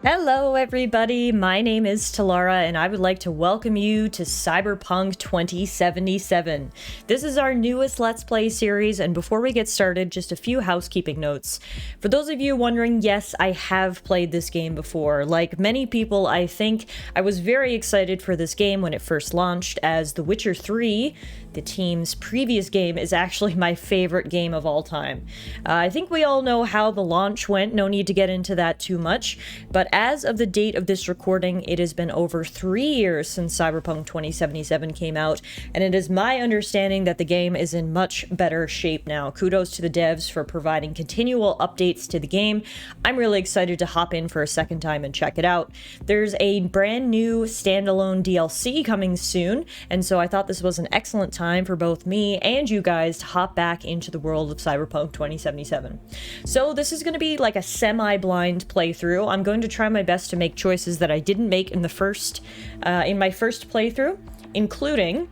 Hello everybody, my name is Tallara and I would like to welcome you to Cyberpunk 2077. This is our newest Let's Play series, and before we get started, just a few housekeeping notes. For those of you wondering, yes, I have played this game before. Like many people, I think I was very excited for this game when it first launched, as The Witcher 3, the team's previous game, is actually my favorite game of all time. I think we all know how the launch went, no need to get into that too much, but as of the date of this recording, it has been over 3 years since Cyberpunk 2077 came out, and it is my understanding that the game is in much better shape now. Kudos to the devs for providing continual updates to the game. I'm really excited to hop in for a second time and check it out. There's a brand new standalone DLC coming soon, and so I thought this was an excellent time for both me and you guys to hop back into the world of Cyberpunk 2077. So this is going to be like a semi-blind playthrough. I'm going to try my best to make choices that I didn't make in my first playthrough, including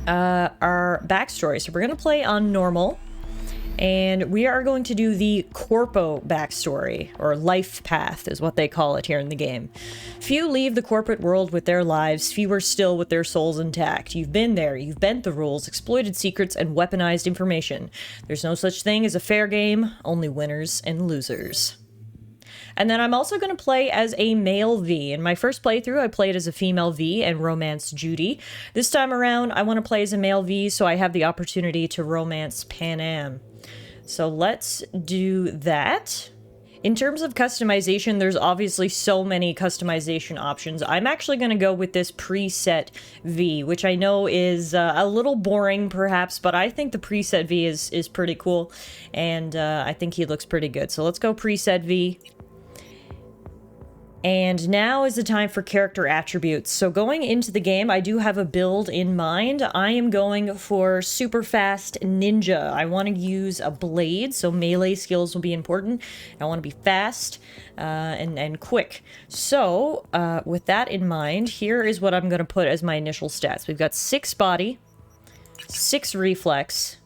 our backstory. So we're going to play on normal, and we are going to do the corpo backstory, or life path is what they call it here in the game. Few leave the corporate world with their lives, fewer still with their souls intact. You've been there, you've bent the rules, exploited secrets, and weaponized information. There's no such thing as a fair game, only winners and losers. And then I'm also going to play as a male V. In my first playthrough, I played as a female V and romanced Judy. This time around, I want to play as a male V, so I have the opportunity to romance Panam. So let's do that. In terms of customization, there's obviously so many customization options. I'm actually going to go with this preset V, which I know is a little boring perhaps, but I think the preset V is pretty cool, and I think he looks pretty good. So let's go preset V. And now is the time for character attributes. So going into the game, I do have a build in mind. I am going for super fast ninja. I want to use a blade, so melee skills will be important. I want to be fast and quick. So with that in mind, here is what I'm going to put as my initial stats. We've got 6 body, 6 reflex,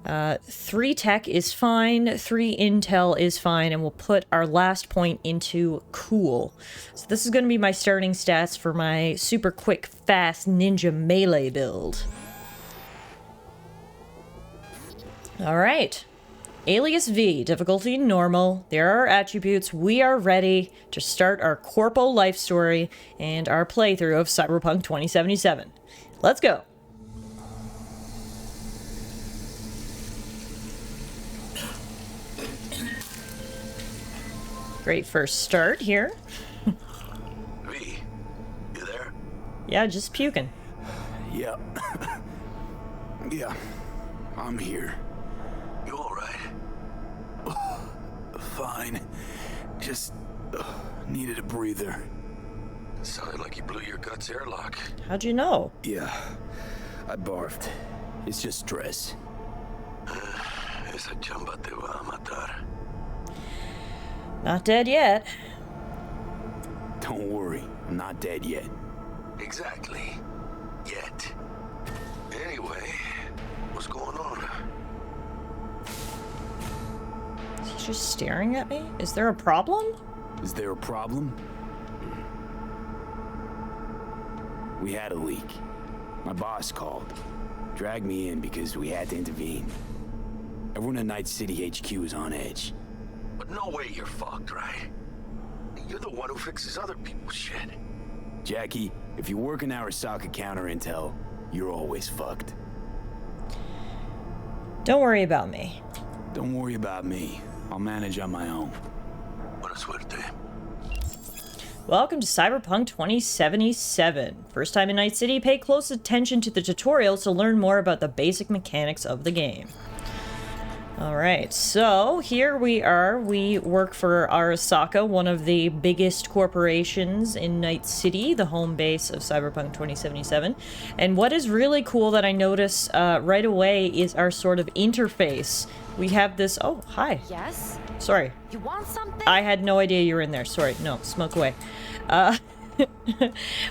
3 tech is fine, 3 intel is fine, and we'll put our last point into cool. So this is going to be my starting stats for my super quick, fast ninja melee build. Alright. Alias V, difficulty normal. There are attributes. We are ready to start our corpo life story and our playthrough of Cyberpunk 2077. Let's go! Great first start here. V, you there? Yeah, just puking. Yeah. Yeah, I'm here. You alright? Fine. Just needed a breather. It sounded like you blew your guts airlock. How'd you know? Yeah, I barfed. It's just stress. Esa chamba te va a matar. Not dead yet. Don't worry, I'm not dead yet. Exactly. Yet. Anyway, what's going on? Is he just staring at me? Is there a problem? Is there a problem? We had a leak. My boss called. Dragged me in because we had to intervene. Everyone at nightcity HQ is on edge. But no way you're fucked, right? You're the one who fixes other people's shit. Jackie, if you work in Arasaka counter intel, you're always fucked. Don't worry about me. Don't worry about me. I'll manage on my own. Buena suerte. Welcome to Cyberpunk 2077. First time in Night City, pay close attention to the tutorials to learn more about the basic mechanics of the game. Alright, so here we are. We work for Arasaka, one of the biggest corporations in Night City, the home base of Cyberpunk 2077. And what is really cool that I notice right away is our sort of interface. We have this... Oh, hi. Yes? Sorry. You want something? I had no idea you were in there. Sorry. No, smoke away.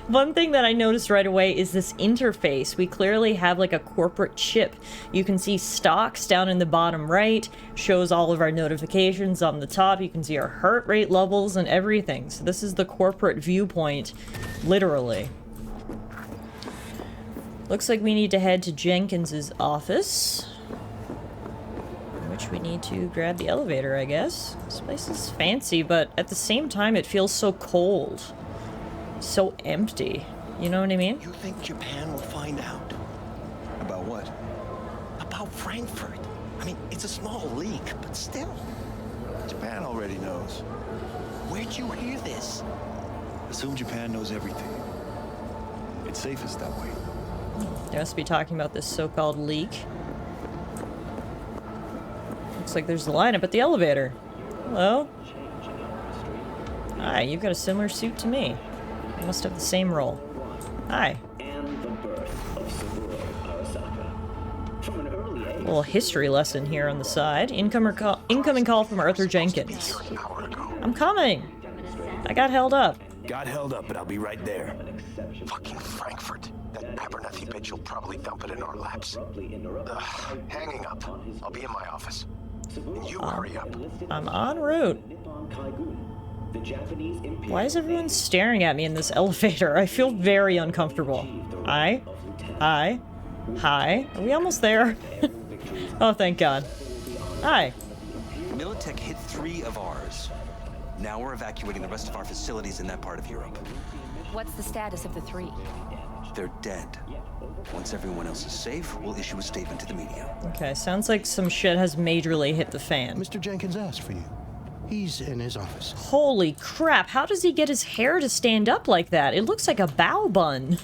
One thing that I noticed right away is this interface. We clearly have like a corporate chip. You can see stocks down in the bottom right, shows all of our notifications on the top. You can see our heart rate levels and everything. So this is the corporate viewpoint, literally. Looks like we need to head to Jenkins's office, which we need to grab the elevator, I guess. This place is fancy, but at the same time it feels so cold. So empty. You know what I mean? You think Japan will find out? About what? About Frankfurt. I mean, it's a small leak, but still. Japan already knows. Where'd you hear this? Assume Japan knows everything. It's safest that way. They must be talking about this so-called leak. Looks like there's a lineup at the elevator. Hello? Hi, you've got a similar suit to me. You must have the same role. Hi. And the birth of Arasaka. From an early age, Little history lesson here on the side. Incoming call from Arthur Jenkins. I'm coming! I got held up. Got held up, but I'll be right there. Fucking Frankfurt. That Abernathy bitch will probably dump it in our laps. Hanging up. I'll be in my office. And you hurry up. I'm en route. Why is everyone staring at me in this elevator? I feel very uncomfortable. Hi? Hi? Hi? Are we almost there? Oh, thank God. Hi. Militech hit 3 of ours. Now we're evacuating the rest of our facilities in that part of Europe. What's the status of the 3? They're dead. Once everyone else is safe, we'll issue a statement to the media. Okay, sounds like some shit has majorly hit the fan. Mr. Jenkins asked for you. He's in his office. Holy crap, how does he get his hair to stand up like that? It looks like a bow bun.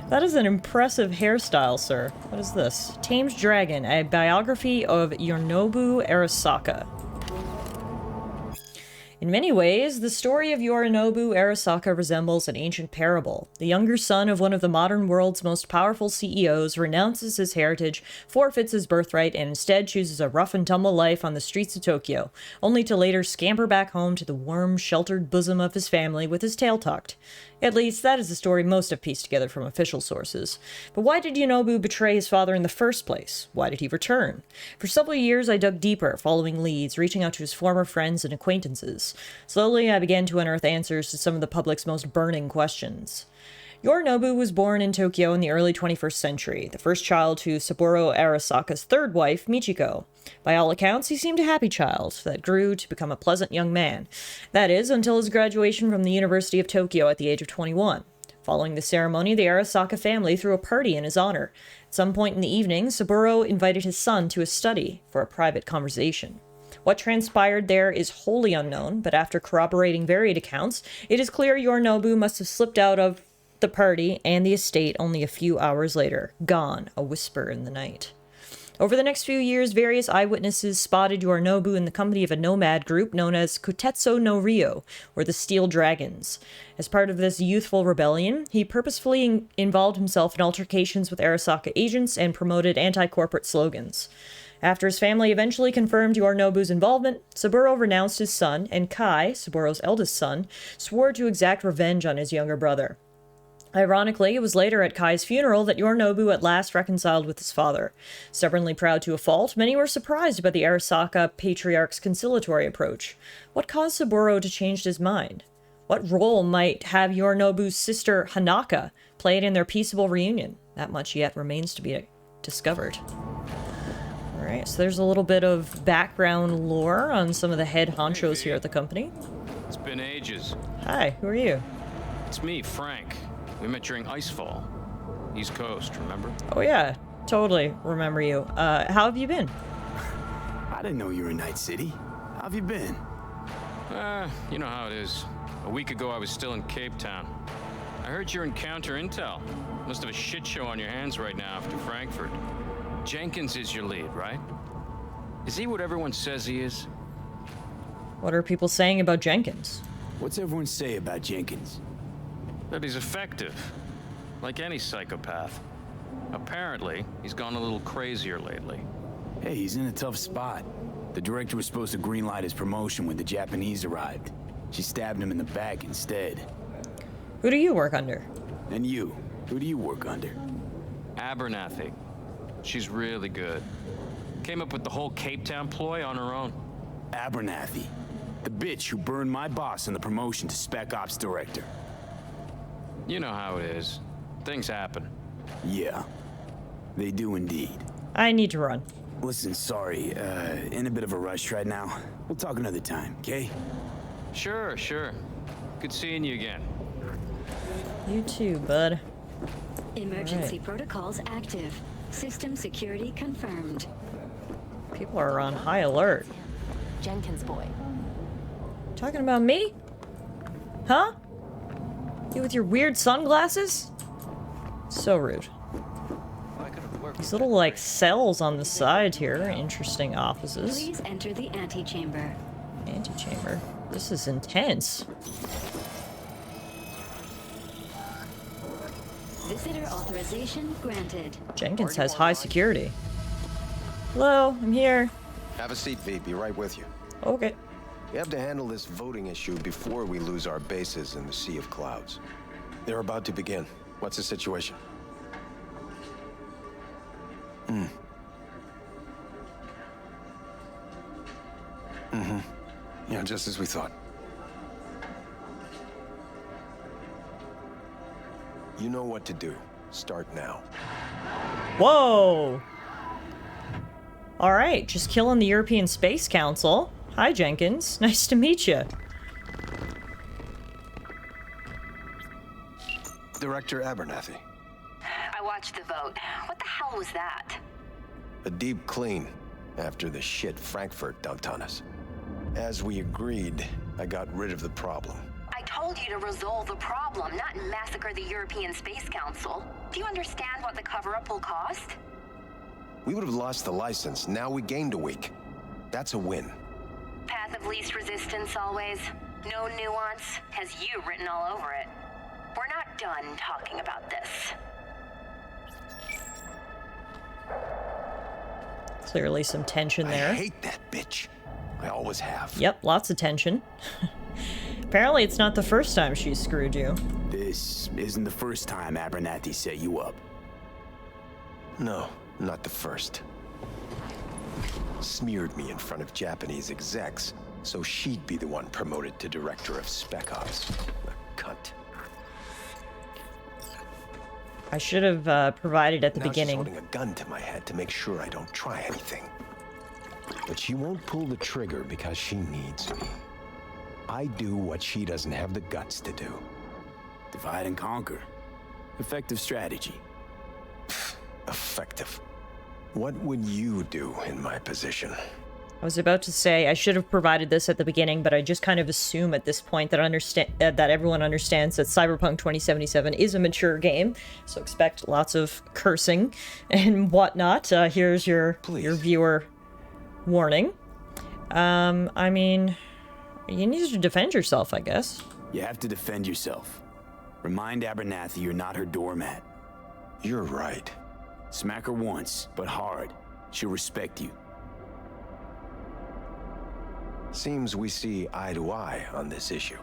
That is an impressive hairstyle, sir. What is this? Tamed Dragon, a biography of Yorinobu Arasaka. In many ways, the story of Yorinobu Arasaka resembles an ancient parable. The younger son of one of the modern world's most powerful CEOs renounces his heritage, forfeits his birthright, and instead chooses a rough-and-tumble life on the streets of Tokyo, only to later scamper back home to the warm, sheltered bosom of his family with his tail tucked. At least, that is the story most have pieced together from official sources. But why did Yorinobu betray his father in the first place? Why did he return? For several years, I dug deeper, following leads, reaching out to his former friends and acquaintances. Slowly, I began to unearth answers to some of the public's most burning questions. Yorinobu was born in Tokyo in the early 21st century, the first child to Saburo Arasaka's third wife, Michiko. By all accounts, he seemed a happy child that grew to become a pleasant young man. That is, until his graduation from the University of Tokyo at the age of 21. Following the ceremony, the Arasaka family threw a party in his honor. At some point in the evening, Saburo invited his son to his study for a private conversation. What transpired there is wholly unknown, but after corroborating varied accounts, it is clear Yorinobu must have slipped out of the party and the estate only a few hours later, gone, a whisper in the night. Over the next few years, various eyewitnesses spotted Yorinobu in the company of a nomad group known as Kotetsu no Ryo, or the Steel Dragons. As part of this youthful rebellion, he purposefully involved himself in altercations with Arasaka agents and promoted anti-corporate slogans. After his family eventually confirmed Yorinobu's involvement, Saburo renounced his son, and Kai, Saburo's eldest son, swore to exact revenge on his younger brother. Ironically, it was later at Kai's funeral that Yorinobu at last reconciled with his father. Stubbornly proud to a fault, many were surprised by the Arasaka patriarch's conciliatory approach. What caused Saburo to change his mind? What role might have Yorinobu's sister Hanaka played in their peaceable reunion? That much yet remains to be discovered. Alright, so there's a little bit of background lore on some of the head honchos here at the company. It's been ages. Hi, who are you? It's me, Frank. We met during Icefall. East Coast, remember? Oh yeah, totally remember you. How have you been? I didn't know you were in Night City. How have you been? You know how it is. A week ago, I was still in Cape Town. I heard you're in counter intel. Must have a shit show on your hands right now after Frankfurt. Jenkins is your lead, right? Is he what everyone says he is? What are people saying about Jenkins? What's everyone say about Jenkins? That he's effective, like any psychopath. Apparently, he's gone a little crazier lately. Hey, he's in a tough spot. The director was supposed to greenlight his promotion when the Japanese arrived. She stabbed him in the back instead. Who do you work under? And you, who do you work under? Abernathy. She's really good. Came up with the whole Cape Town ploy on her own. Abernathy. The bitch who burned my boss in the promotion to Spec Ops Director. You know how it is. Things happen. Yeah, they do indeed. I need to run. Listen, sorry, in a bit of a rush right now. We'll talk another time, okay? Sure, sure. Good seeing you again. You too, bud. Emergency protocols active. System security confirmed. People are on high alert. Jenkins boy. Talking about me? Huh? You with your weird sunglasses? So rude. These little, like, cells on the side here. Interesting offices. Please enter the antechamber. Antechamber. This is intense. Visitor authorization granted. Jenkins has high security. Hello, I'm here. Have a seat, V. Be right with you. Okay. We have to handle this voting issue before we lose our bases in the Sea of Clouds. They're about to begin. What's the situation? Yeah, just as we thought. You know what to do. Start now. Whoa! Alright, just killing the European Space Council. Hi, Jenkins. Nice to meet you. Director Abernathy. I watched the vote. What the hell was that? A deep clean after the shit Frankfurt dumped on us. As we agreed, I got rid of the problem. I told you to resolve the problem, not massacre the European Space Council. Do you understand what the cover-up will cost? We would have lost the license. Now we gained a week. That's a win. Path of least resistance always. No nuance. Has you written all over it. We're not done talking about this. Clearly some tension there. I hate that bitch. I always have. Yep, lots of tension. Apparently it's not the first time she's screwed you. This isn't the first time Abernathy set you up. No, not the first. Smeared me in front of Japanese execs, so she'd be the one promoted to Director of Spec Ops. A cunt. I should have provided at the Now beginning. she's holding a gun to my head to make sure I don't try anything. But she won't pull the trigger because she needs me. I do what she doesn't have the guts to do. Divide and conquer. Effective strategy. Effective. What would you do in my position? I was about to say I should have provided this at the beginning, but I just kind of assume at this point that that everyone understands that Cyberpunk 2077 is a mature game, so expect lots of cursing and whatnot. Here's your viewer warning. I mean, you need to defend yourself, I guess. You have to defend yourself. Remind Abernathy you're not her doormat. You're right. Smack her once, but hard. She'll respect you. Seems we see eye to eye on this issue.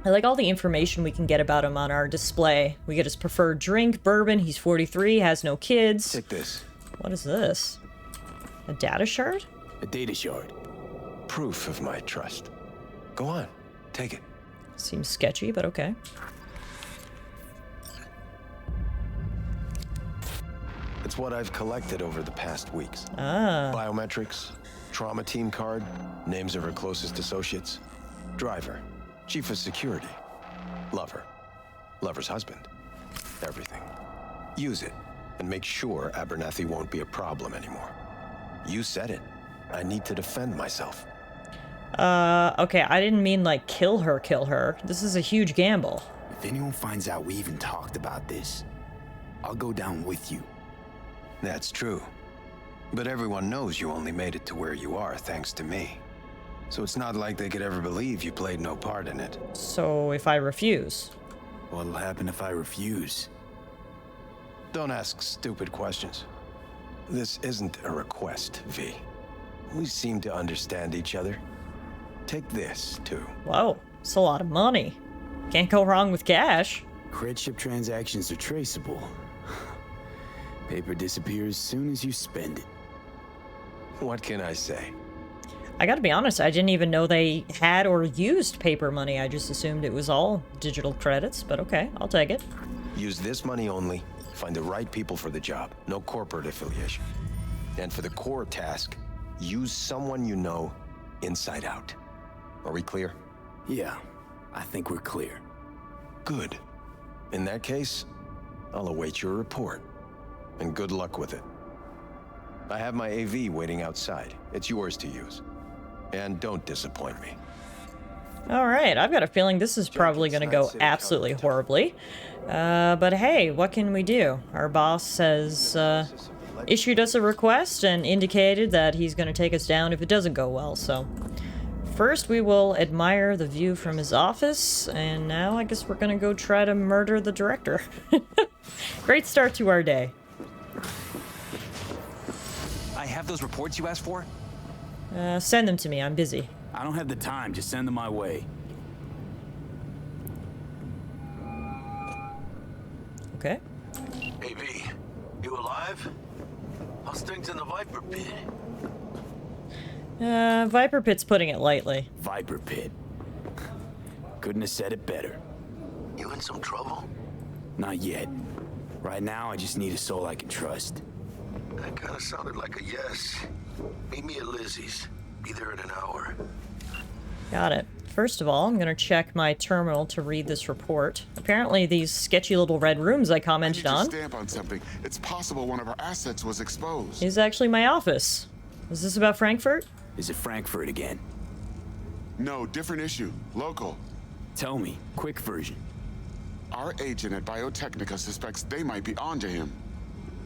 I like all the information we can get about him on our display. We get his preferred drink, bourbon. He's 43, has no kids. Take this. What is this? A data shard? A data shard. Proof of my trust. Go on, take it. Seems sketchy, but okay. It's what I've collected over the past weeks. Ah. Biometrics, trauma team card, names of her closest associates, driver, chief of security, lover, lover's husband, everything. Use it and make sure Abernathy won't be a problem anymore. You said it. I need to defend myself. Okay, I didn't mean like kill her. This is a huge gamble. If anyone finds out we even talked about this, I'll go down with you. That's true. But everyone knows you only made it to where you are thanks to me. So it's not like they could ever believe you played no part in it. So if I refuse? What'll happen if I refuse? Don't ask stupid questions. This isn't a request, V. We seem to understand each other. Take this, too. Whoa, it's a lot of money. Can't go wrong with cash. Credit ship transactions are traceable. Paper disappears as soon as you spend it. What can I say? I gotta be honest, I didn't even know they had or used paper money. I just assumed it was all digital credits, but okay, I'll take it. Use this money only. Find the right people for the job. No corporate affiliation. And for the core task, use someone you know inside out. Are we clear? Yeah, I think we're clear. Good. In that case, I'll await your report. And good luck with it. I have my AV waiting outside. It's yours to use. And don't disappoint me. Alright, I've got a feeling this is probably gonna go absolutely horribly. But hey, what can we do? Our boss has issued us a request and indicated that he's gonna take us down if it doesn't go well, so... First, we will admire the view from his office, and now I guess we're gonna go try to murder the director. Great start to our day. I have those reports you asked for? Send them to me, I'm busy. I don't have the time, just send them my way. Okay. Hey, V, you alive? How's things in the Viper Pit? Viper Pit's putting it lightly. Viper Pit. Couldn't have said it better. You in some trouble? Not yet. Right now, I just need a soul I can trust. That kind of sounded like a yes. Meet me at Lizzie's. Be there in an hour. Got it. First of all, I'm gonna check my terminal to read this report. Apparently, these sketchy little red rooms I commented on stamp on something. It's possible one of our assets was exposed. is actually my office. Is this about Frankfurt? Is it Frankfurt again? No, different issue. Local. Tell me, quick version. Our agent at Biotechnica suspects they might be onto him.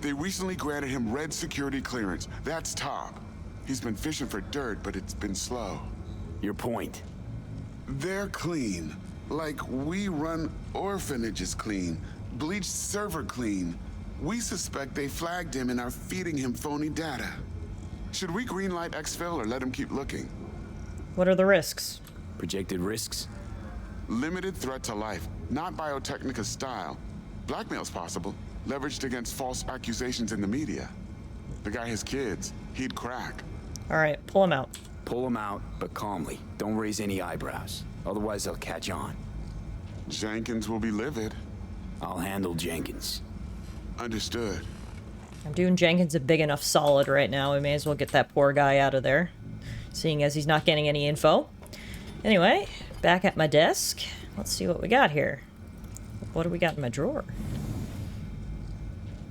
They recently granted him red security clearance. That's top. He's been fishing for dirt, but it's been slow. Your point. They're clean. Like we run orphanages clean. Bleached server clean. We suspect they flagged him and are feeding him phony data. Should we greenlight exfil or let him keep looking? What are the risks? Projected risks? Limited threat to life. Not Biotechnica's style. Blackmail's possible. Leveraged against false accusations in the media. The guy has kids. He'd crack. Alright, pull him out. Pull him out, but calmly. Don't raise any eyebrows. Otherwise, they'll catch on. Jenkins will be livid. I'll handle Jenkins. Understood. I'm doing Jenkins a big enough solid right now. We may as well get that poor guy out of there, seeing as he's not getting any info. Anyway, back at my desk. Let's see what we got here. What do we got in my drawer?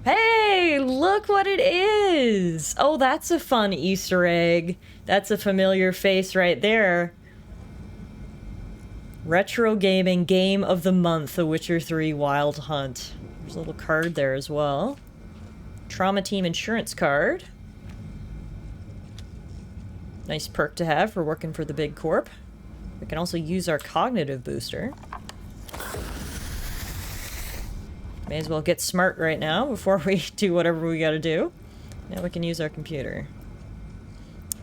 Hey, look what it is! Oh, that's a fun Easter egg. That's a familiar face right there. Retro Gaming Game of the Month, The Witcher 3 Wild Hunt. There's a little card there as well. Trauma Team Insurance card. Nice perk to have for working for the big corp. We can also use our cognitive booster. May as well get smart right now before we do whatever we gotta do. Now we can use our computer.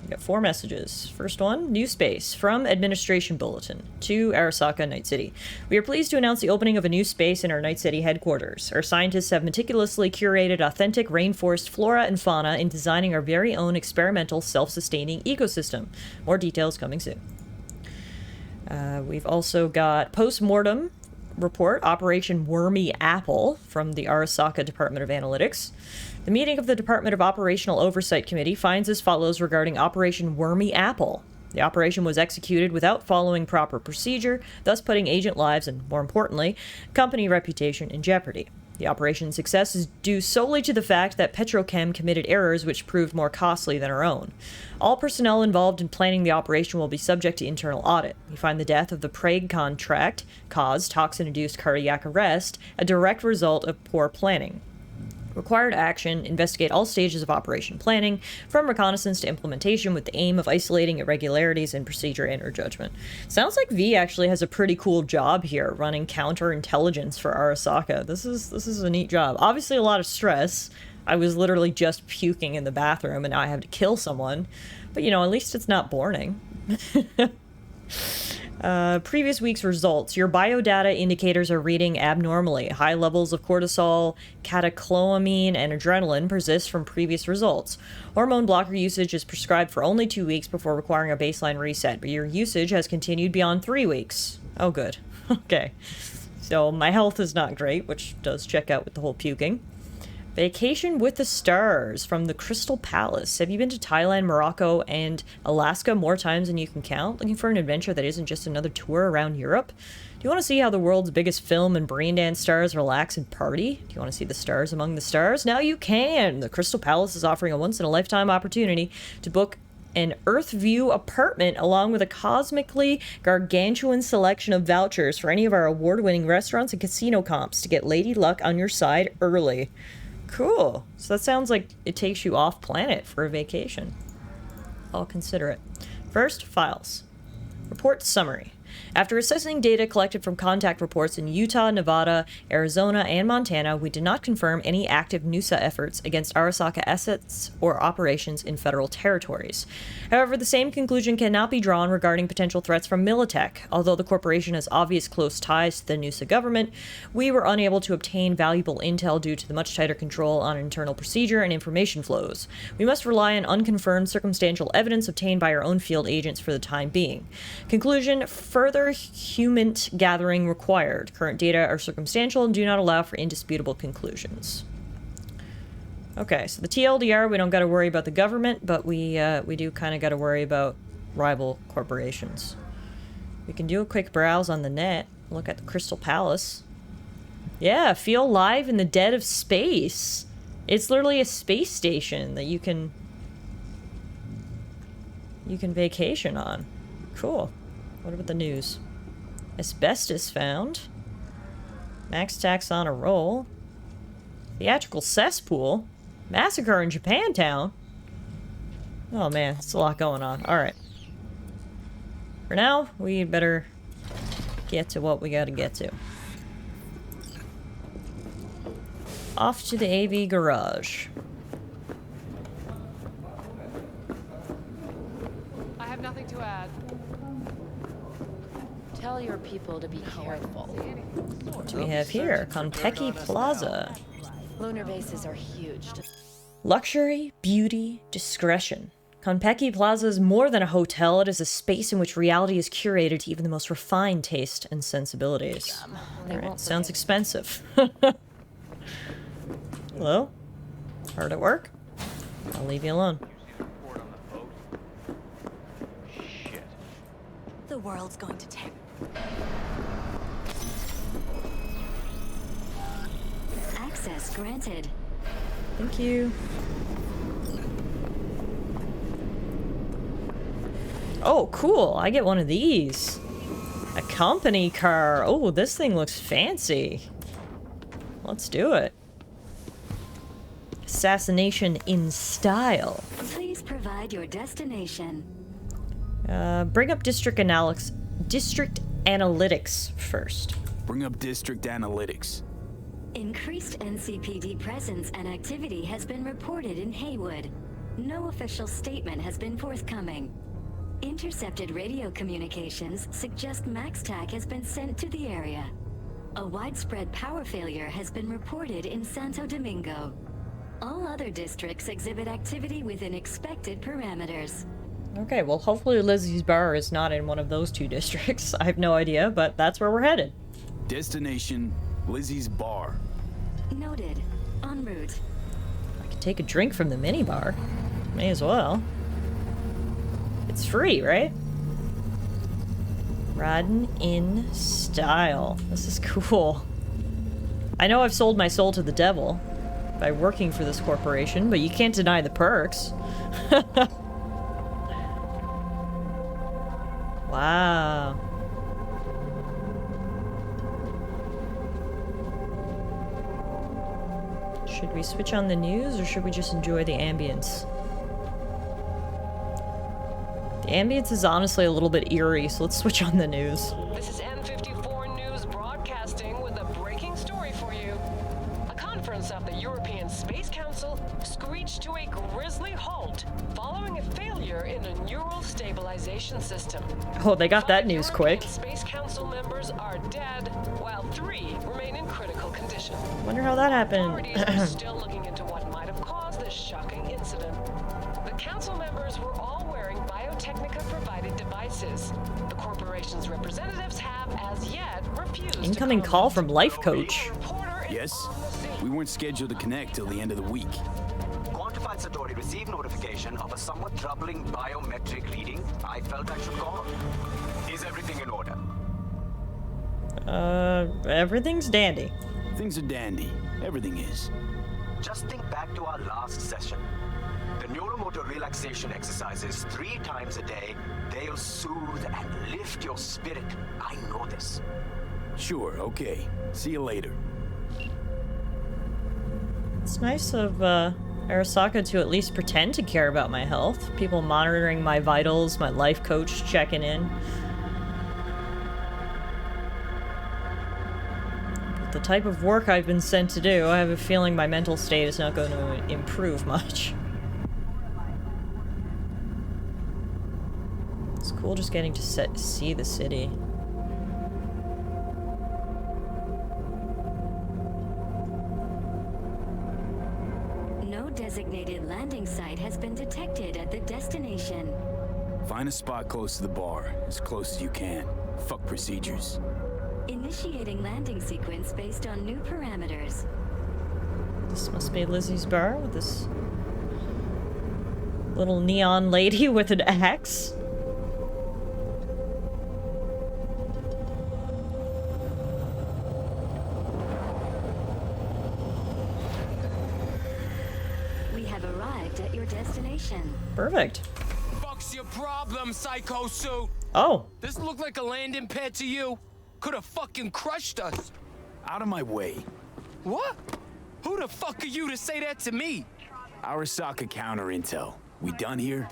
We got 4 messages. First one, new space from Administration Bulletin to Arasaka, Night City. We are pleased to announce the opening of a new space in our Night City headquarters. Our scientists have meticulously curated authentic rainforest flora and fauna in designing our very own experimental self-sustaining ecosystem. More details coming soon. We've also got post-mortem report, Operation Wormy Apple, from the Arasaka Department of Analytics. The meeting of the Department of Operational Oversight Committee finds as follows regarding Operation Wormy Apple. The operation was executed without following proper procedure, thus putting agent lives and, more importantly, company reputation in jeopardy. The operation's success is due solely to the fact that Petrochem committed errors which proved more costly than our own. All personnel involved in planning the operation will be subject to internal audit. We find the death of the Prague contract caused toxin-induced cardiac arrest a direct result of poor planning. Required action, investigate all stages of operation planning, from reconnaissance to implementation with the aim of isolating irregularities in procedure and or judgment. Sounds like V actually has a pretty cool job here, running counterintelligence for Arasaka. This is a neat job. Obviously a lot of stress. I was literally just puking in the bathroom and now I have to kill someone. But you know, at least it's not boring. Previous week's results. Your biodata indicators are reading abnormally. High levels of cortisol, catecholamin, and adrenaline persist from previous results. Hormone blocker usage is prescribed for only 2 weeks before requiring a baseline reset, but your usage has continued beyond 3 weeks. Oh, good. Okay. So my health is not great, which does check out with the whole puking. Vacation with the Stars from the Crystal Palace. Have you been to Thailand, Morocco, and Alaska more times than you can count? Looking for an adventure that isn't just another tour around Europe? Do you want to see how the world's biggest film and brain dance stars relax and party? Do you want to see the stars among the stars? Now you can! The Crystal Palace is offering a once-in-a-lifetime opportunity to book an Earth View apartment along with a cosmically gargantuan selection of vouchers for any of our award-winning restaurants and casino comps to get Lady Luck on your side early. Cool. So that sounds like it takes you off planet for a vacation. I'll consider it. First, files. Report summary. After assessing data collected from contact reports in Utah, Nevada, Arizona, and Montana, we did not confirm any active NUSA efforts against Arasaka assets or operations in federal territories. However, the same conclusion cannot be drawn regarding potential threats from Militech. Although the corporation has obvious close ties to the NUSA government, we were unable to obtain valuable intel due to the much tighter control on internal procedure and information flows. We must rely on unconfirmed circumstantial evidence obtained by our own field agents for the time being. Conclusion: further human gathering required. Current data are circumstantial and do not allow for indisputable conclusions. Okay, so the TLDR, we don't got to worry about the government, but we do kind of got to worry about rival corporations. We can do a quick browse on the net. Look at the Crystal Palace. Yeah, feel live in the dead of space. It's literally a space station that you can vacation on. Cool. What about the news? Asbestos found. Max tax on a roll. Theatrical cesspool. Massacre in Japantown. Oh man, it's a lot going on. Alright. For now, we better get to what we gotta get to. Off to the AV garage. I have nothing to add. Tell your people to be careful. What do we have here? Konpeki Plaza. Lunar bases are huge. Luxury, beauty, discretion. Konpeki Plaza is more than a hotel. It is a space in which reality is curated to even the most refined taste and sensibilities. Alright, sounds expensive. Hello? Hard at work? I'll leave you alone. The world's going to tear. Access granted. Thank you. Oh, cool. I get one of these. A company car. Oh, this thing looks fancy. Let's do it. Assassination in style. Please provide your destination. Bring up district analytics first. Bring up district analytics. Increased NCPD presence and activity has been reported in Haywood. No official statement has been forthcoming. Intercepted radio communications suggest MaxTac has been sent to the area. A widespread power failure has been reported in Santo Domingo. All other districts exhibit activity within expected parameters. Okay, well, hopefully Lizzie's Bar is not in one of those two districts. I have no idea, but that's where we're headed. Destination, Lizzie's Bar. Noted. En route. I can take a drink from the minibar. May as well. It's free, right? Riding in style. This is cool. I know I've sold my soul to the devil by working for this corporation, but you can't deny the perks. Wow. Should we switch on the news or should we just enjoy the ambience? The ambience is honestly a little bit eerie, so let's switch on the news. This is M54 News broadcasting with a breaking story for you. A conference conference of the European Space Council screeched to a grisly halt following a failure in a neural stabilization system. Oh, they got that news quick. Space Council members are dead, while 3 remain in critical condition. Wonder how that happened. Authorities are still looking into what might have caused this shocking incident. The council members were all wearing Biotechnica-provided devices. The corporation's representatives have, as yet, refused Incoming call from Life Coach. Yes? We weren't scheduled to connect till the end of the week. Quantified Satori received notification of a somewhat troubling biometric reading. I felt I should call. Is everything in order? Everything's dandy. Things are dandy. Everything is. Just think back to our last session. The neuromotor relaxation exercises 3 times a day. They'll soothe and lift your spirit. I know this. Sure, okay. See you later. It's nice of Arasaka to at least pretend to care about my health. People monitoring my vitals, my life coach checking in. But the type of work I've been sent to do, I have a feeling my mental state is not going to improve much. It's cool just getting to see the city. Designated landing site has been detected at the destination. Find a spot close to the bar, as close as you can. Fuck procedures. Initiating landing sequence based on new parameters. This must be Lizzie's bar with this little neon lady with an axe. Perfect. Fuck's your problem, psycho suit? Oh. This looked like a landing pad to you? Could have fucking crushed us. Out of my way. What? Who the fuck are you to say that to me? Arasaka counter intel. We done here?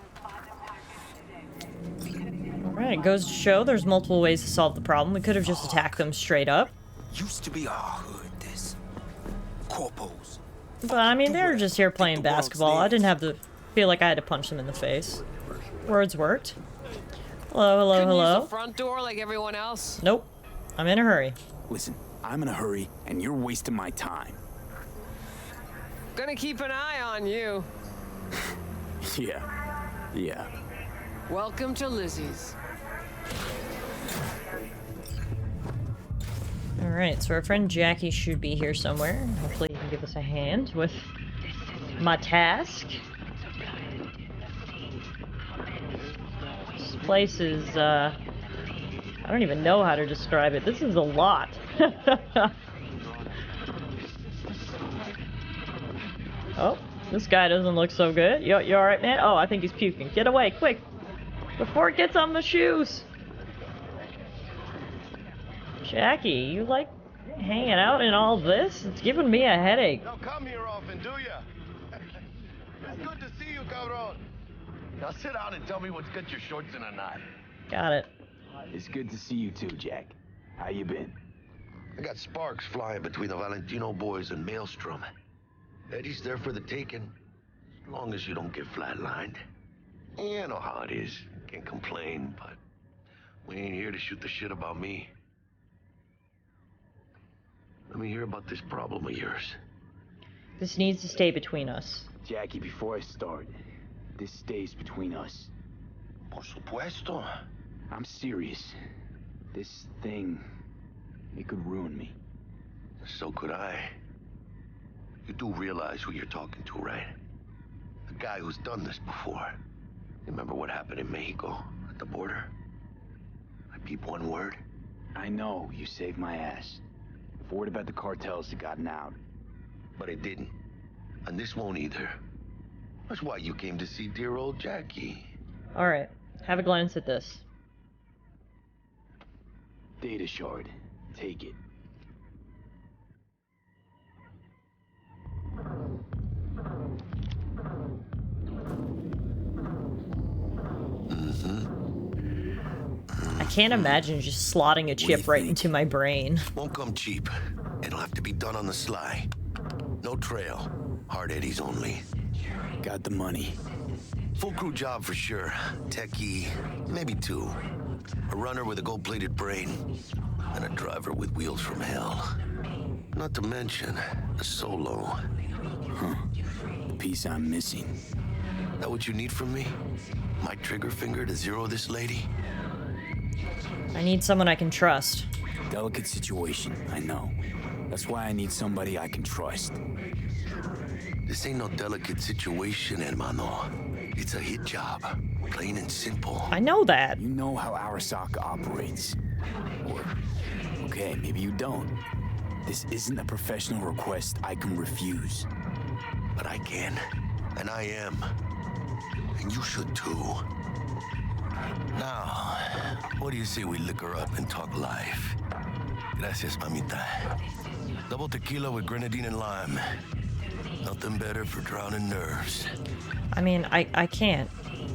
Alright, goes to show there's multiple ways to solve the problem. We could have just attacked them straight up. Used to be our hood, this. Corpos. But I mean, they were just here playing basketball. I didn't have to feel like I had to punch them in the face. Words worked. Hello, hello, Couldn't hello. use the front door like everyone else. Nope. I'm in a hurry. Listen, I'm in a hurry, and you're wasting my time. Gonna keep an eye on you. Yeah. Welcome to Lizzie's. Alright, so our friend Jackie should be here somewhere. Hopefully he can give us a hand with my task. This place is, I don't even know how to describe it. This is a lot. Oh, this guy doesn't look so good. You alright, man? Oh, I think he's puking. Get away, quick! Before it gets on the shoes! Jackie, you like hanging out in all this? It's giving me a headache. Don't come here often, do ya? It's good to see you, cabron. Now sit down and tell me what's got your shorts in a knot. Got it. It's good to see you too, Jack. How you been? I got sparks flying between the Valentino boys and Maelstrom. Eddie's there for the taking, as long as you don't get flatlined. You know how it is. Can't complain, but we ain't here to shoot the shit about me. Let me hear about this problem of yours. This needs to stay between us. Jackie, before I start, this stays between us. Por supuesto. I'm serious. This thing, it could ruin me. So could I. You do realize who you're talking to, right? The guy who's done this before. Remember what happened in Mexico, at the border? I peep one word. I know, you saved my ass. If word about the cartels had gotten out. But it didn't. And this won't either. That's why you came to see dear old Jackie. Alright, have a glance at this. Data shard. Take it. I can't imagine just slotting a chip right into my brain. Won't come cheap. It'll have to be done on the sly. No trail. Hard eddies only. Got the money. Full crew job for sure. Techie, maybe 2. A runner with a gold-plated brain. And a driver with wheels from hell. Not to mention, a solo. Huh. The piece I'm missing. That what you need from me? My trigger finger to zero this lady? I need someone I can trust. Delicate situation, I know. That's why I need somebody I can trust. This ain't no delicate situation, hermano. It's a hit job. Plain and simple. I know that. You know how Arasaka operates. Or, okay, maybe you don't. This isn't a professional request I can refuse. But I can. And I am. And you should too. Now, what do you say we liquor up and talk life? Gracias, mamita. Double tequila with grenadine and lime. Nothing better for drowning nerves. I mean, I can't.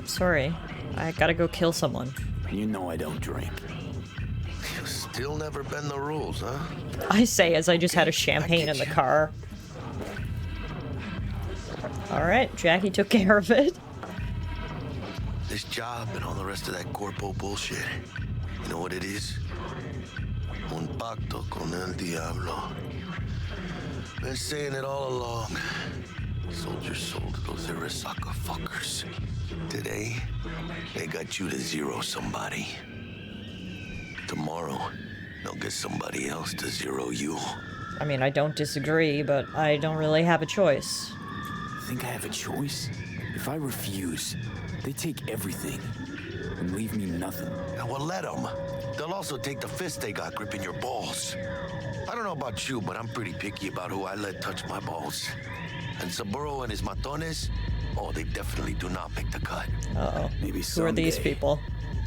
Sorry. I gotta go kill someone. You know I don't drink. You still never bend the rules, huh? I say as I just had a champagne in the car. Alright, Jackie took care of it. This job and all the rest of that corpo bullshit. You know what it is? Un pacto con el diablo. Been saying it all along. Sold your soul to those Arasaka fuckers. Today, they got you to zero somebody. Tomorrow, they'll get somebody else to zero you. I mean, I don't disagree, but I don't really have a choice. Think I have a choice? If I refuse, they take everything and leave me nothing. Yeah, well, let them. They'll also take the fist they got gripping your balls. I don't know about you, but I'm pretty picky about who I let touch my balls. And Saburo and his matones, oh, they definitely do not make the cut. Uh-oh. Maybe Who are these someday. people?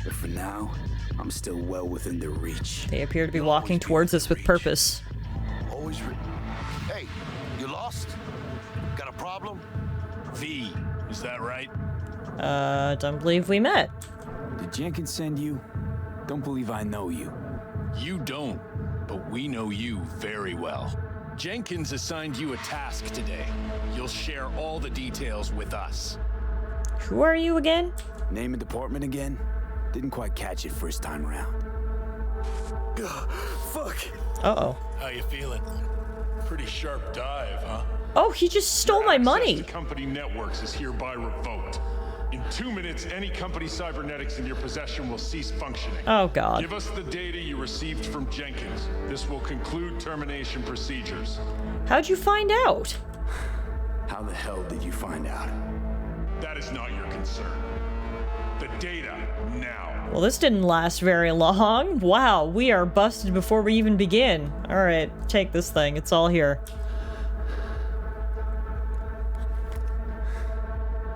But for now, I'm still well within their reach. They appear to be walking towards us with purpose. Always Hey, you lost? Got a problem? V, is that right? Don't believe we met. Did Jenkins send you? Don't believe I know you. You don't, but we know you very well. Jenkins assigned you a task today. You'll share all the details with us. Who are you again? Name and department again? Didn't quite catch it first time around. Fuck. Uh-oh. How you feeling? Pretty sharp dive, huh? Oh, he just stole my money. The company networks is hereby revoked. In 2 minutes, any company cybernetics in your possession will cease functioning. Oh, God. Give us the data you received from Jenkins. This will conclude termination procedures. How'd you find out? How the hell did you find out? That is not your concern. The data, now. Well, this didn't last very long. Wow, we are busted before we even begin. Alright, take this thing. It's all here.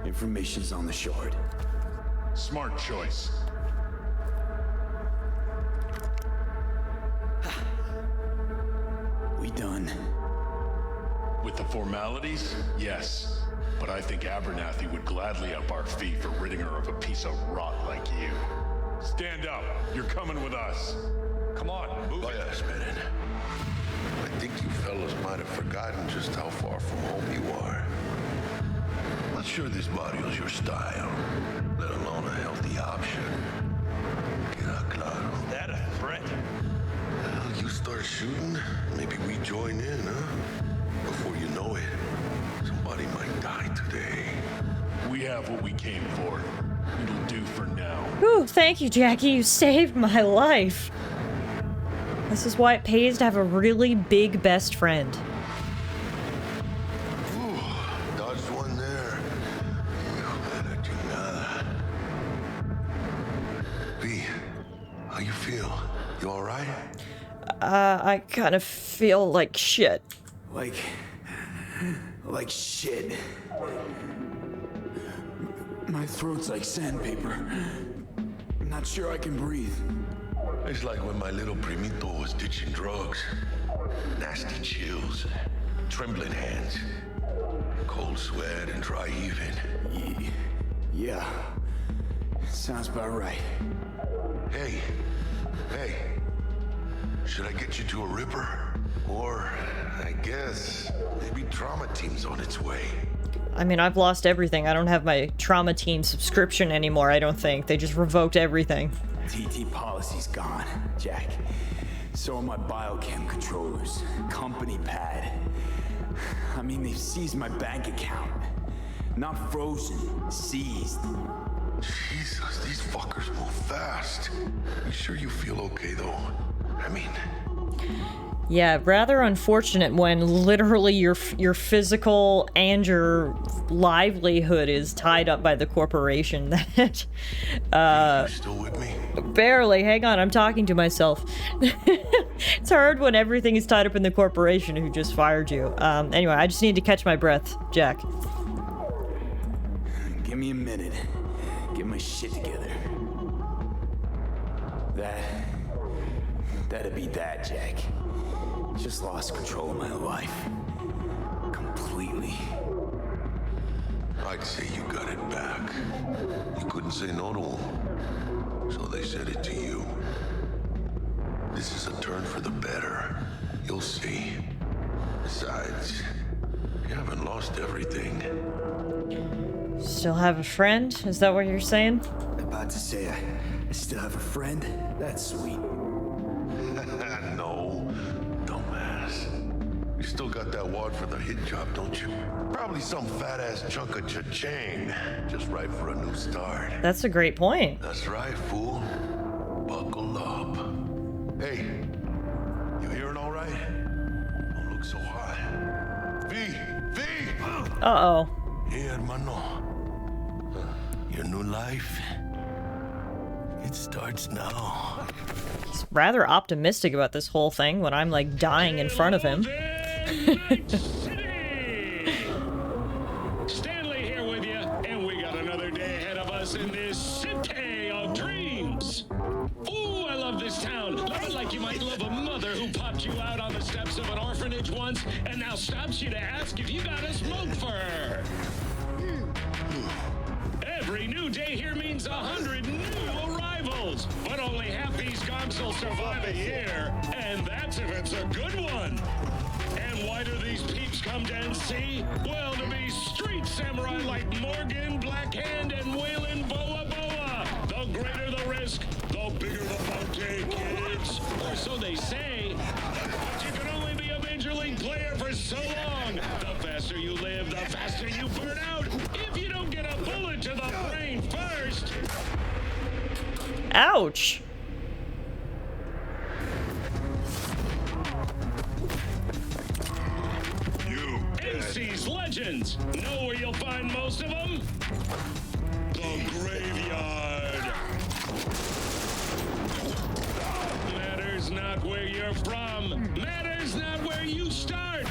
Information's on the shard. Smart choice. We done? With the formalities, yes. But I think Abernathy would gladly up our fee for ridding her of a piece of rot like you. Stand up. You're coming with us. Come on, move it. Yes, man. I think you fellas might have forgotten just how far from home you are. Not sure this barrio's your style, let alone a healthy option. Queda claro. Is that a threat? Well, you start shooting, maybe we join in, huh? Before you know it, somebody might die today. We have what we came for. It'll do for now. Whew, thank you, Jackie. You saved my life. This is why it pays to have a really big best friend. Dodged one there. V, how you feel? You all right? I kind of feel like shit. Like shit. My throat's like sandpaper. I'm not sure I can breathe. It's like when my little primito was ditching drugs. Nasty chills, trembling hands, cold sweat and dry heaving. Yeah. Sounds about right. Hey. Should I get you to a ripper? Or, I guess, maybe trauma team's on its way. I mean, I've lost everything. I don't have my trauma team subscription anymore, I don't think. They just revoked everything. TT policy's gone, Jack. So are my biochem controllers, company pad. I mean, they've seized my bank account. Not frozen, seized. Jesus, these fuckers move fast. You sure you feel okay, though? I mean... Yeah, rather unfortunate when literally your physical and your livelihood is tied up by the corporation. That, You're still with me? Barely. Hang on, I'm talking to myself. It's hard when everything is tied up in the corporation who just fired you. Anyway, I just need to catch my breath, Jack. Give me a minute. Get my shit together. That'd be that, Jack. Just lost control of my life. Completely. I'd say you got it back. You couldn't say no to them, so they said it to you. This is a turn for the better. You'll see. Besides, you haven't lost everything. Still have a friend? Is that what you're saying? About to say I still have a friend? That's sweet. No, dumbass. You still got that wad for the hit job, don't you? Probably some fat-ass chunk of cha-ching. Just right for a new start. That's a great point. That's right, fool. Buckle up. Hey, you hearing all right? Don't look so hot. V! Uh-oh. Hey, hermano. Your new life, it starts now. He's rather optimistic about this whole thing when I'm, like, dying in front of him. Stanley here with you, and we got another day ahead of us in this city of dreams. Ooh, I love this town. Love it like you might love a mother who popped you out on the steps of an orphanage once and now stops you to ask if you got a smoke for her. Every new day here means 100 new arrivals, but only half these gonks will survive a year, and that's if it's a good one. And why do these peeps come to NC? Well, to be street samurai like Morgan, Blackhand, and Waylon Boa Boa. The greater the risk, the bigger the bounty, kids. Or so they say. But you can only be a Major League player for so long. The faster you live, the faster you burn out. If you don't get a bullet to the brain first. Ouch. NC's legends. Know where you'll find most of them? The graveyard. Matters not where you're from. Matters not where you start.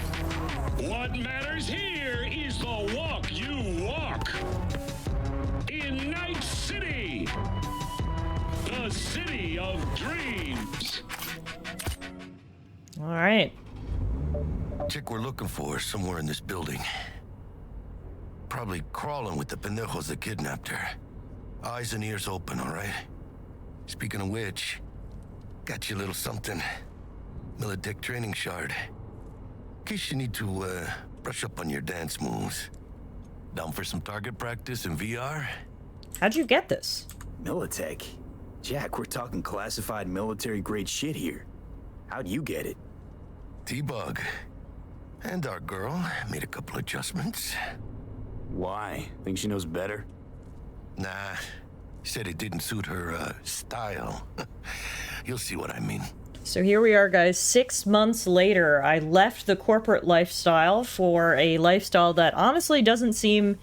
What matters here is the walk you walk. In Night City. The city of dreams. All right. Chick we're looking for is somewhere in this building. Probably crawling with the pendejos that kidnapped her. Eyes and ears open, all right? Speaking of which, got you a little something. Militech training shard. In case you need to, brush up on your dance moves. Down for some target practice in VR? How'd you get this? Militech? Jack, we're talking classified military-grade shit here. How'd you get it? T-Bug. And our girl made a couple adjustments. Why? Think she knows better? Nah. Said it didn't suit her, style. You'll see what I mean. So here we are, guys. 6 months later, I left the corporate lifestyle for a lifestyle that honestly doesn't seem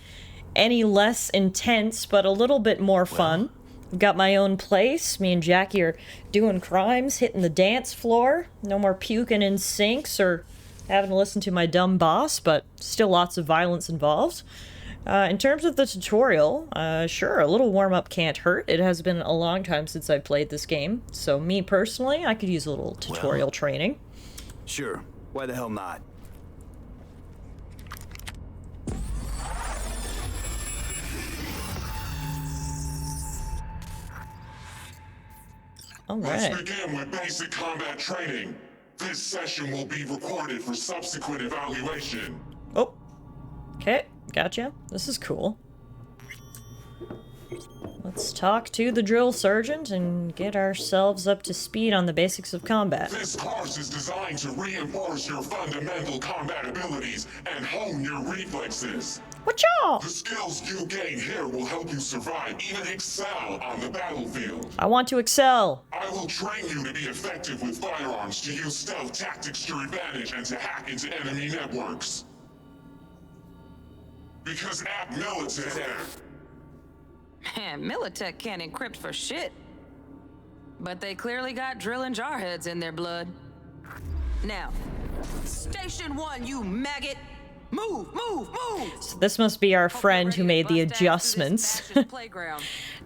any less intense, but a little bit more fun. I've got my own place. Me and Jackie are doing crimes, hitting the dance floor. No more puking in sinks or having to listen to my dumb boss, but still lots of violence involved. In terms of the tutorial, sure, a little warm-up can't hurt. It has been a long time since I played this game, so me personally, I could use a little tutorial training. Sure, why the hell not? All Let's right. begin with basic combat training. This session will be recorded for subsequent evaluation. Oh. Okay, gotcha. This is cool. Let's talk to the drill sergeant and get ourselves up to speed on the basics of combat. This course is designed to reinforce your fundamental combat abilities and hone your reflexes. Whatcha? The skills you gain here will help you survive, even excel on the battlefield. I want to excel. I will train you to be effective with firearms, to use stealth tactics to your advantage, and to hack into enemy networks. Because at Militech... Man, Militech can't encrypt for shit. But they clearly got drill and jarheads in their blood. Now, Station 1, you maggot! Move, move, move! So this must be our friend who made the adjustments.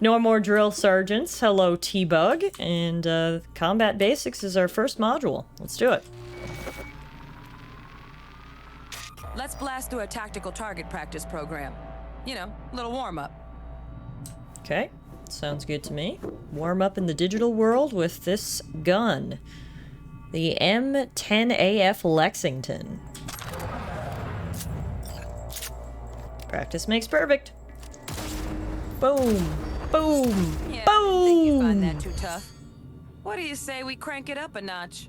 No more drill sergeants. Hello, T-Bug. And Combat Basics is our first module. Let's do it. Let's blast through a tactical target practice program. You know, a little warm-up. Okay, sounds good to me. Warm up in the digital world with this gun. The M10AF Lexington. Practice makes perfect. Boom, boom, Yeah, boom! I think you find that too tough. What do you say we crank it up a notch?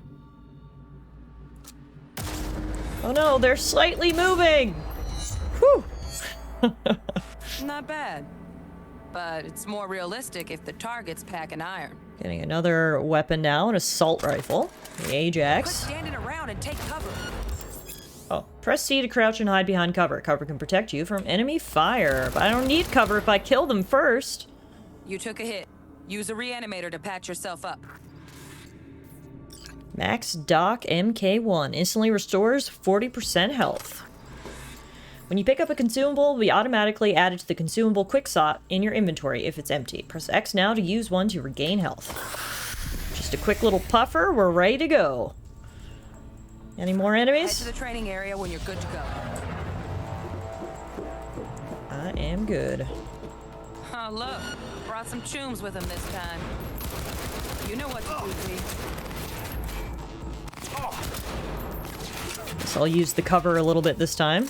Oh no, they're slightly moving! Whew! Not bad. But it's more realistic if the target's packing iron. Getting another weapon now, an assault rifle. The Ajax. Quit standing around and take cover. Oh, press C to crouch and hide behind cover. Cover can protect you from enemy fire, but I don't need cover if I kill them first. You took a hit. Use a reanimator to patch yourself up. Max Doc MK1 instantly restores 40% health. When you pick up a consumable, it will be automatically added to the consumable quick slot in your inventory if it's empty. Press X now to use one to regain health. Just a quick little puffer, we're ready to go. Any more enemies? Head to the training area when you're good to go. I am good. Oh, look. Brought some chooms with him this time. You know what to do, V. So I'll use the cover a little bit this time.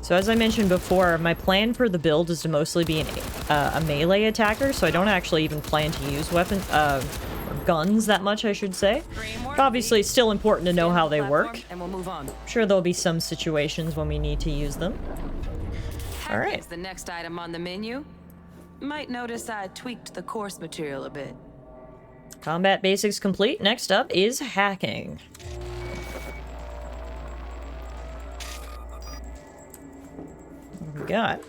So as I mentioned before, my plan for the build is to mostly be a melee attacker, so I don't actually even plan to use or guns that much, I should say. But obviously, it's still important to know how they work. And we'll move on. I'm sure there'll be some situations when we need to use them. All right. The next item on the menu. Might notice I tweaked the course material a bit. Combat basics complete. Next up is hacking. What we got?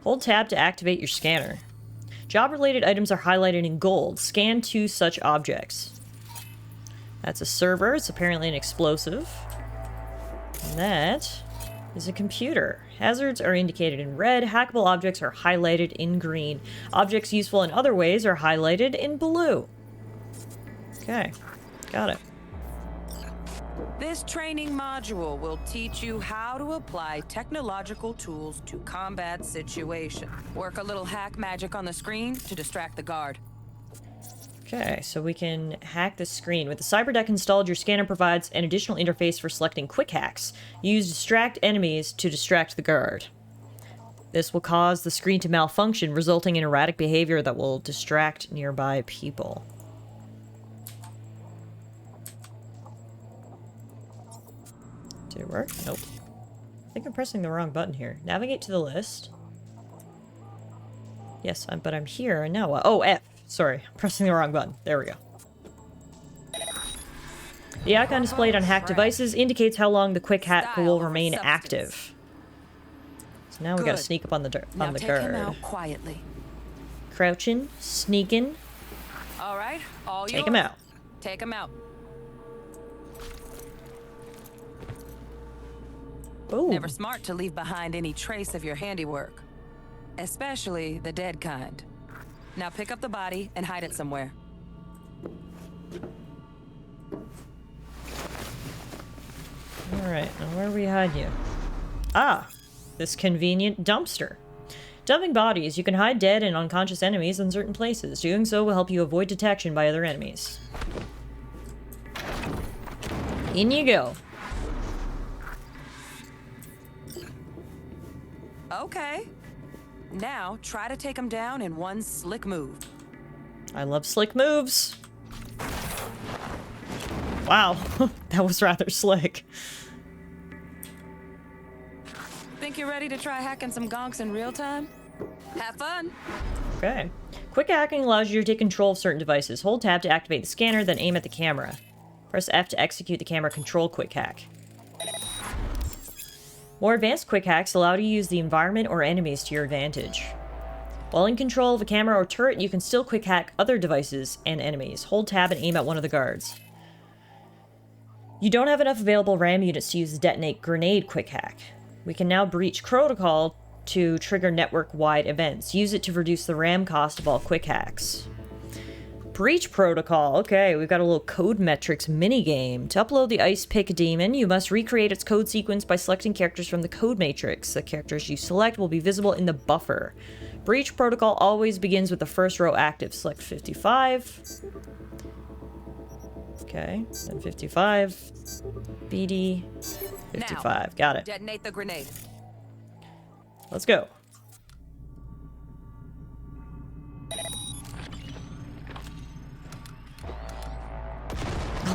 Hold tab to activate your scanner. Job-related items are highlighted in gold. Scan 2 such objects. That's a server. It's apparently an explosive. And that is a computer. Hazards are indicated in red. Hackable objects are highlighted in green. Objects useful in other ways are highlighted in blue. Okay, got it. This training module will teach you how to apply technological tools to combat situations. Work a little hack magic on the screen to distract the guard. Okay, so we can hack the screen. With the Cyberdeck installed, your scanner provides an additional interface for selecting quick hacks. Use distract enemies to distract the guard. This will cause the screen to malfunction, resulting in erratic behavior that will distract nearby people. Did it work? Nope. I think I'm pressing the wrong button here. Navigate to the list. Yes, but I'm here, and now what? Oh, F. Sorry, I'm pressing the wrong button. There we go. The icon displayed on hacked devices indicates how long the quick hack will remain active. So now we gotta sneak up on the guard. Now take him out quietly. Crouching, sneaking. All right, all yours. Take him out. Take him out. Ooh. Never smart to leave behind any trace of your handiwork, especially the dead kind. Now pick up the body and hide it somewhere. Alright, now where do we hide you? Ah! This convenient dumpster. Dumping bodies, you can hide dead and unconscious enemies in certain places. Doing so will help you avoid detection by other enemies. In you go. Okay. Now, try to take him down in one slick move. I love slick moves. Wow, that was rather slick. Think you're ready to try hacking some gonks in real time? Have fun! Okay. Quick hacking allows you to take control of certain devices. Hold tab to activate the scanner, then aim at the camera. Press F to execute the camera control quick hack. More advanced quick hacks allow you to use the environment or enemies to your advantage. While in control of a camera or turret, you can still quick hack other devices and enemies. Hold tab and aim at one of the guards. You don't have enough available RAM units to use the detonate grenade quick hack. We can now breach protocol to trigger network-wide events. Use it to reduce the RAM cost of all quick hacks. Breach protocol. Okay, we've got a little code metrics minigame. To upload the Ice Pick Demon, you must recreate its code sequence by selecting characters from the code matrix. The characters you select will be visible in the buffer. Breach protocol always begins with the first row active. Select 55. Okay, then 55. BD. 55. Now, got it. Detonate the grenade. Let's go.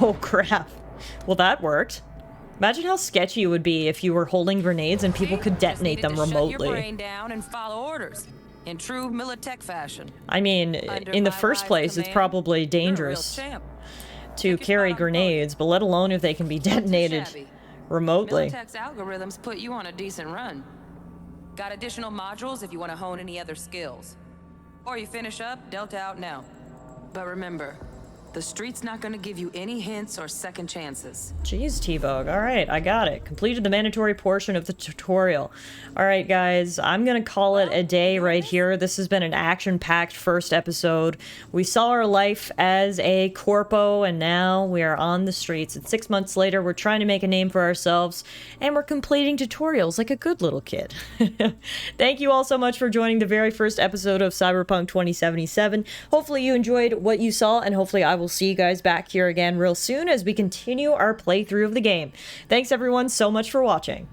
Oh crap. Well, that worked. Imagine how sketchy it would be if you were holding grenades and people could detonate them remotely. Shut your brain down and follow orders in true Militech fashion. I mean, in the first place, it's probably dangerous to carry grenades, but let alone if they can be detonated remotely. Militech's algorithms put you on a decent run. Got additional modules if you want to hone any other skills. Or you finish up, Delta out now. But remember, the street's not gonna give you any hints or second chances. Jeez, T-Bug. Alright, I got it. Completed the mandatory portion of the tutorial. Alright, guys, I'm gonna call it a day right here. This has been an action-packed first episode. We saw our life as a corpo, and now we are on the streets. And 6 months later, we're trying to make a name for ourselves, and we're completing tutorials like a good little kid. Thank you all so much for joining the very first episode of Cyberpunk 2077. Hopefully you enjoyed what you saw, and hopefully I will see you guys back here again real soon as we continue our playthrough of the game. Thanks everyone so much for watching.